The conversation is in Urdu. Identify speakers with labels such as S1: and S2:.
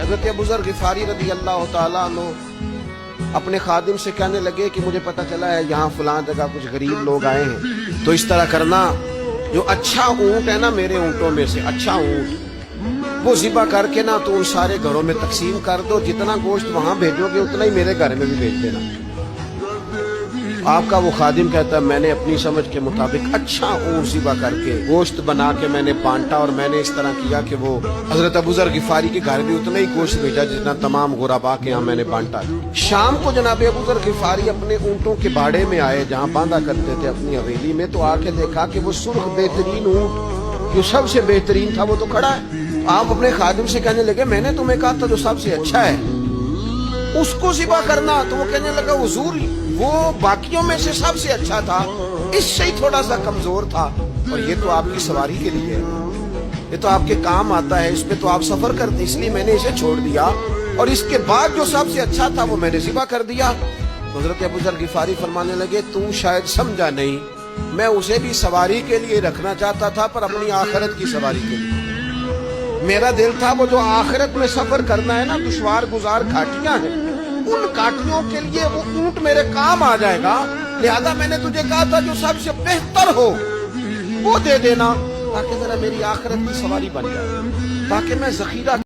S1: حضرت ابو ذر غفاری رضی اللہ تعالیٰ عنہ اپنے خادم سے کہنے لگے کہ مجھے پتہ چلا ہے یہاں فلاں جگہ کچھ غریب لوگ آئے ہیں، تو اس طرح کرنا، جو اچھا اونٹ ہے نا میرے اونٹوں میں سے اچھا اونٹ وہ ذبح کر کے نا تو ان سارے گھروں میں تقسیم کر دو، جتنا گوشت وہاں بھیجو گے اتنا ہی میرے گھر میں بھی بھیج دینا۔ آپ کا وہ خادم کہتا ہے میں نے اپنی سمجھ کے مطابق اچھا اونٹ ذبح کر کے گوشت بنا کے میں نے بانٹا، اور میں نے اس طرح کیا کہ وہ حضرت ابو ذر غفاری کے گھر بھی اتنا ہی گوشت بھیجا جتنا تمام غربا کے یہاں میں نے بانٹا۔ شام کو جناب ابو ذر غفاری اپنے اونٹوں کے باڑے میں آئے جہاں باندھا کرتے تھے اپنی حویلی میں، تو آ کے دیکھا کہ وہ سرخ بہترین اونٹ جو سب سے بہترین تھا وہ تو کھڑا ہے۔ آپ اپنے خادم سے کہنے لگے میں نے تمہیں کہا تھا جو سب سے اچھا ہے اس کو ذبح کرنا، تو وہ کہنے لگا حضور وہ باقیوں میں سے سب سے اچھا تھا، اس سے ہی تھوڑا سا کمزور تھا، اور یہ تو آپ کی سواری کے لیے ہے، یہ تو آپ کے کام آتا ہے، اس پہ تو آپ سفر کرتے، اس لیے میں نے اسے چھوڑ دیا، اور اس کے بعد جو سب سے اچھا تھا وہ میں نے ذبح کر دیا۔ حضرت ابو ذر غفاری فرمانے لگے تو شاید سمجھا نہیں، میں اسے بھی سواری کے لیے رکھنا چاہتا تھا پر اپنی آخرت کی سواری کے لیے۔ میرا دل تھا وہ جو آخرت میں سفر کرنا ہے نا، دشوار گزار گھاٹیاں ہیں، ان گھاٹیوں کے لیے وہ اونٹ میرے کام آ جائے گا، لہذا میں نے تجھے کہا تھا جو سب سے بہتر ہو وہ دے دینا، تاکہ ذرا میری آخرت کی سواری بن جائے، تاکہ میں ذخیرہ